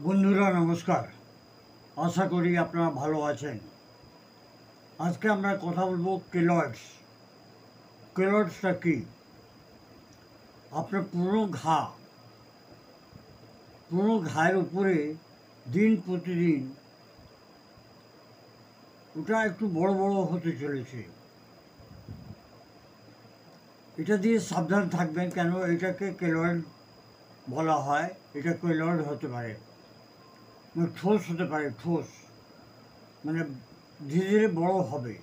বন্ধুরা নমস্কার। আশা করি আপনারা ভালো আছেন। আজকে আমরা কথা বলবো কেলয়েডস। কেলয়েডসটা কি? আপনার পুরো ঘায়ের উপরে দিন প্রতিদিন ওটা একটু বড় বড় হতে চলেছে। এটা দিয়ে সাবধান থাকবেন, কেন এটাকে কেলয়েড বলা হয়। এটা কেলয়েড হতে পারে, মানে ঠোস হতে পারে, ঠোস মানে ধীরে ধীরে বড় হবে।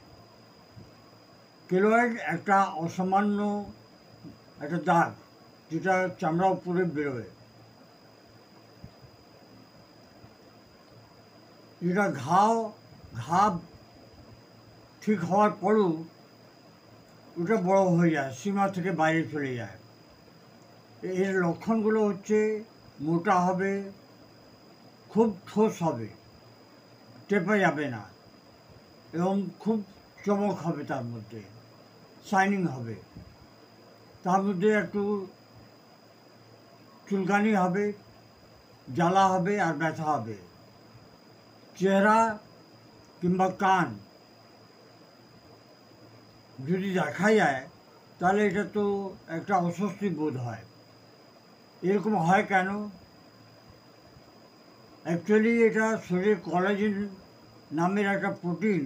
কেলয়েড একটা অসামান্য একটা দাগ, যেটা চামড়া উপরে বেরোয়। যেটা ঘা ঠিক হওয়ার পরও ওটা বড় হয়ে যায়, সীমা থেকে বাইরে চলে যায়। এর লক্ষণগুলো হচ্ছে মোটা হবে, খুব ঠোস হবে, টেপে যাবে না, এবং খুব চমক হবে, তার মধ্যে শাইনিং হবে, তার মধ্যে একটু চুলকানি হবে, জ্বালা হবে আর ব্যথা হবে। চেহারা কিংবা কান যদি দেখা যায় তাহলে এটা তো একটা অস্বস্তি বোধ হয়। এরকম হয় কেন? অ্যাকচুয়ালি এটা শরীরে কোলাজেন নামের একটা প্রোটিন,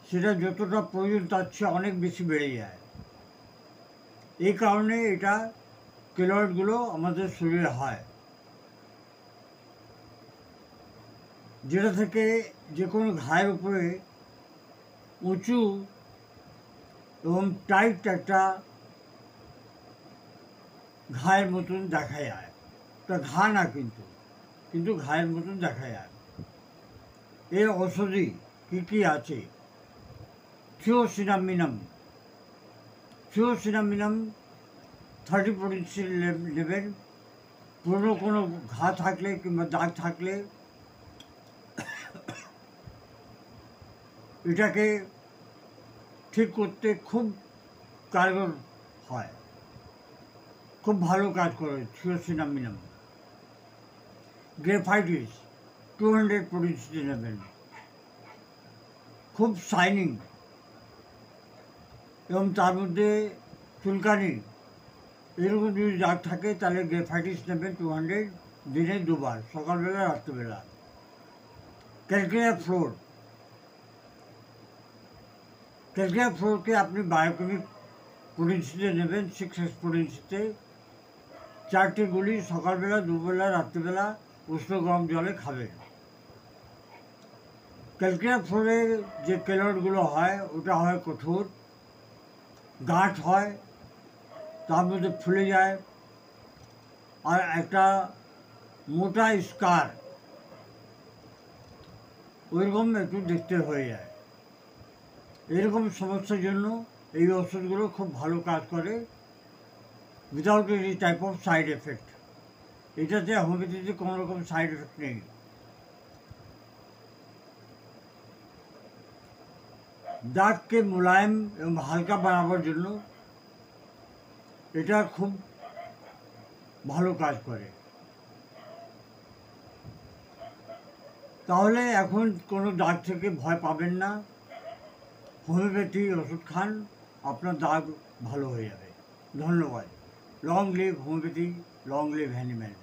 সেটা যতটা প্রয়োজন তার চেয়ে অনেক বেশি বেড়ে যায়। এই কারণে এটা কেলয়েডগুলো আমাদের শরীরে হয়, যেটা থেকে যে কোনো ঘায়ের উপরে উঁচু এবং টাইট একটা ঘায়ের মতন দেখা যায়। তা ঘা না, কিন্তু ঘায়ের মতন দেখা যায়। এর ঔষধি কী কী আছে? থিওসিনামিনাম 30% নেবেন। পুরনো কোনো ঘা থাকলে কিংবা দাগ থাকলে এটাকে ঠিক করতে খুব কার্যকর হয়, খুব ভালো কাজ করে থিওসিনামিনাম। গ্রেফাইটিস 200% নেবেন, খুব শাইনিং এবং তার মধ্যে চুলকানি এরকম যদি দাগ থাকে তাহলে গ্রেফাইটিস নেবেন 200, দিনে 2 বার, সকালবেলা রাত্রিবেলা। ক্যালকুলিয়ার ফ্লোরকে আপনি বায়োকেমিক পোটেন্সিতে নেবেন 6 পোটেন্সিতে। 4টে গুলি সকালবেলা, দুবেলা, রাত্রিবেলা উষ্ণ গরম জলে খাবেন। ক্যালকুলিয়ার ফ্লোরের যে কেলয়েডগুলো হয় ওটা হয় কঠোর, গাঁঠ হয়, তার মধ্যে ফুলে যায়, আর একটা মোটা স্কার ওইরকম একটু দেখতে হয়ে যায়। এরকম সমস্যার জন্য এই ওষুধগুলো খুব ভালো কাজ করে, without any type of side effect. এটাতে হোমিওপ্যাথিতে কোনো রকম সাইড এফেক্ট নেই। দাঁতকে মোলায়েম এবং হালকা বানাবার জন্য এটা খুব ভালো কাজ করে। তাহলে এখন কোনো দাগ থেকে ভয় পাবেন না। হোমিওপ্যাথি ওষুধ খান, আপনার দাগ ভালো হয়ে যাবে। ধন্যবাদ। Long live homeopathy, long live animal.